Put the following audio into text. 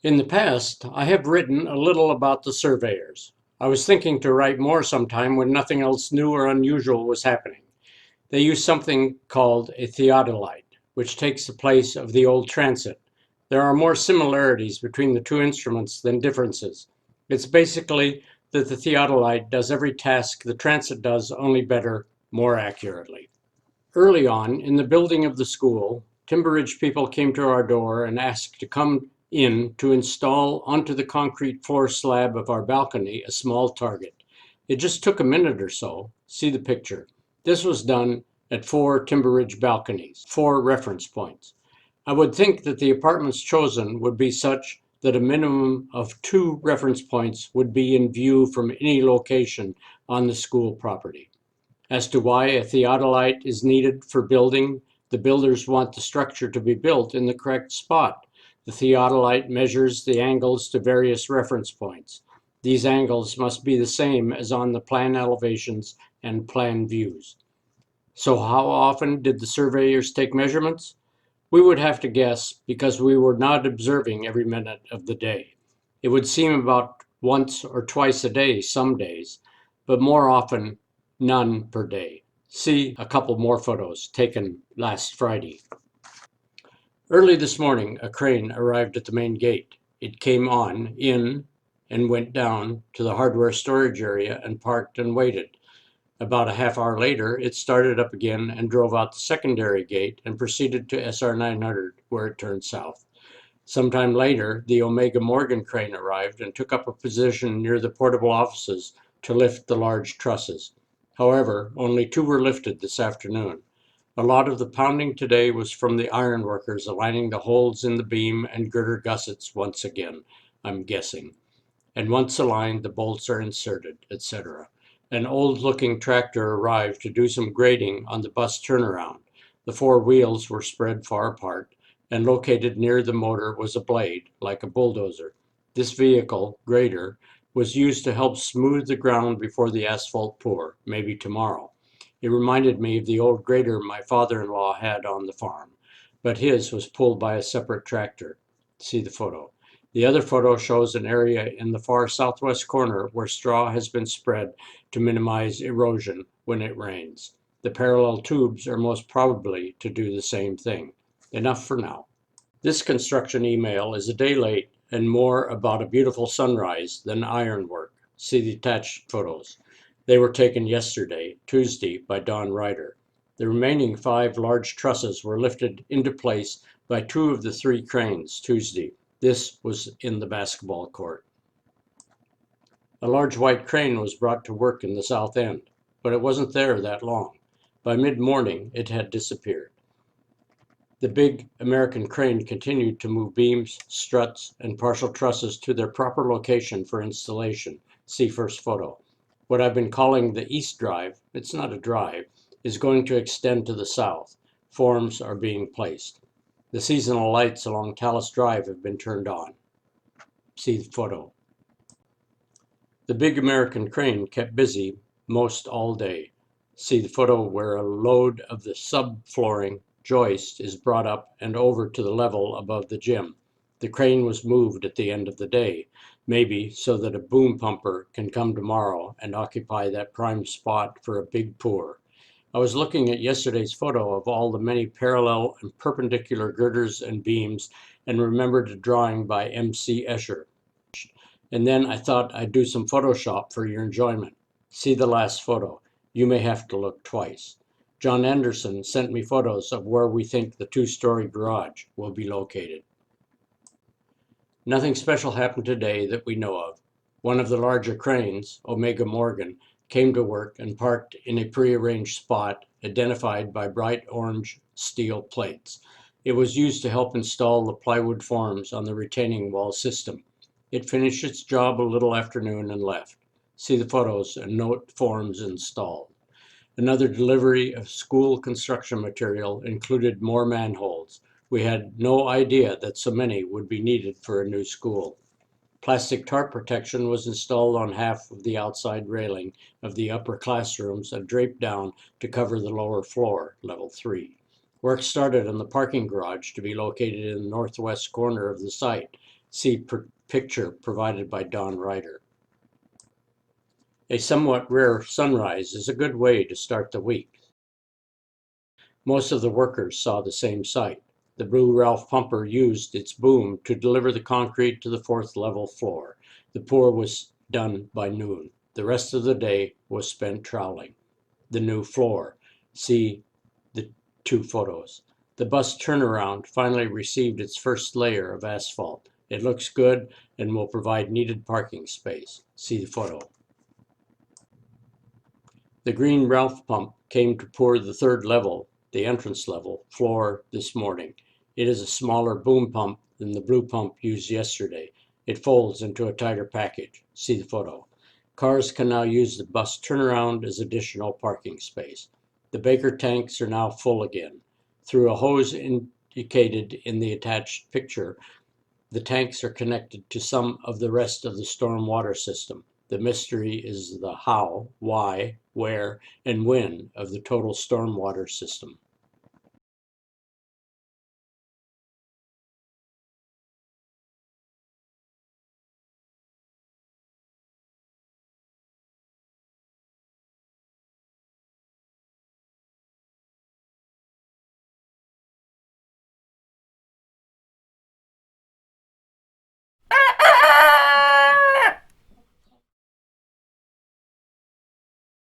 In the past, I have written a little about the surveyors. I was thinking to write more sometime when nothing else new or unusual was happening. They use something called a theodolite, which takes the place of the old transit. There are more similarities between the two instruments than differences. It's basically that the theodolite does every task the transit does, only better, more accurately. Early on, in the building of the school, Timber Ridge people came to our door and asked to come in to install onto the concrete floor slab of our balcony a small target. It just took a minute or so. See the picture. This was done at 4 Timber Ridge balconies, 4 reference points. I would think that the apartments chosen would be such that a minimum of 2 reference points would be in view from any location on the school property. As to why a theodolite is needed for building, the builders want the structure to be built in the correct spot. The theodolite measures the angles to various reference points. These angles must be the same as on the plan elevations and plan views. So how often did the surveyors take measurements? We would have to guess because we were not observing every minute of the day. It would seem about once or twice a day some days, but more often none per day. See a couple more photos taken last Friday. Early this morning, a crane arrived at the main gate. It came on, in, and went down to the hardware storage area and parked and waited. About a half hour later, it started up again and drove out the secondary gate and proceeded to SR 900, where it turned south. Sometime later, the Omega Morgan crane arrived and took up a position near the portable offices to lift the large trusses. However, only 2 were lifted this afternoon. A lot of the pounding today was from the ironworkers aligning the holes in the beam and girder gussets once again, I'm guessing. And once aligned, the bolts are inserted, etc. An old-looking tractor arrived to do some grading on the bus turnaround. The 4 wheels were spread far apart, and located near the motor was a blade, like a bulldozer. This vehicle, grader, was used to help smooth the ground before the asphalt pour, maybe tomorrow. It reminded me of the old grader my father-in-law had on the farm, but his was pulled by a separate tractor. See the photo. The other photo shows an area in the far southwest corner where straw has been spread to minimize erosion when it rains. The parallel tubes are most probably to do the same thing. Enough for now. This construction email is a day late and more about a beautiful sunrise than ironwork. See the attached photos. They were taken yesterday, Tuesday, by Don Ryder. The remaining 5 large trusses were lifted into place by 2 of the 3 cranes Tuesday. This was in the basketball court. A large white crane was brought to work in the south end, but it wasn't there that long. By mid-morning, it had disappeared. The big American crane continued to move beams, struts, and partial trusses to their proper location for installation. See first photo. What I've been calling the East Drive, it's not a drive, is going to extend to the south. Forms are being placed. The seasonal lights along Talus Drive have been turned on. See the photo. The big American crane kept busy most all day. See the photo where a load of the subflooring joist is brought up and over to the level above the gym. The crane was moved at the end of the day, maybe so that a boom pumper can come tomorrow and occupy that prime spot for a big pour. I was looking at yesterday's photo of all the many parallel and perpendicular girders and beams and remembered a drawing by M.C. Escher. And then I thought I'd do some Photoshop for your enjoyment. See the last photo. You may have to look twice. John Anderson sent me photos of where we think the 2-story garage will be located. Nothing special happened today that we know of. One of the larger cranes, Omega Morgan, came to work and parked in a prearranged spot identified by bright orange steel plates. It was used to help install the plywood forms on the retaining wall system. It finished its job a little after noon and left. See the photos and note forms installed. Another delivery of school construction material included more manholes. We had no idea that so many would be needed for a new school. Plastic tarp protection was installed on half of the outside railing of the upper classrooms and draped down to cover the lower floor, level 3. Work started on the parking garage to be located in the northwest corner of the site. See picture provided by Don Ryder. A somewhat rare sunrise is a good way to start the week. Most of the workers saw the same sight. The Blue Ralph pumper used its boom to deliver the concrete to the fourth level floor. The pour was done by noon. The rest of the day was spent troweling the new floor. See the two photos. The bus turnaround finally received its first layer of asphalt. It looks good and will provide needed parking space. See the photo. The Green Ralph pump came to pour the third level, the entrance level, floor this morning. It is a smaller boom pump than the blue pump used yesterday. It folds into a tighter package. See the photo. Cars can now use the bus turnaround as additional parking space. The Baker tanks are now full again. Through a hose indicated in the attached picture, the tanks are connected to some of the rest of the storm water system. The mystery is the how, why, where, and when of the total stormwater system.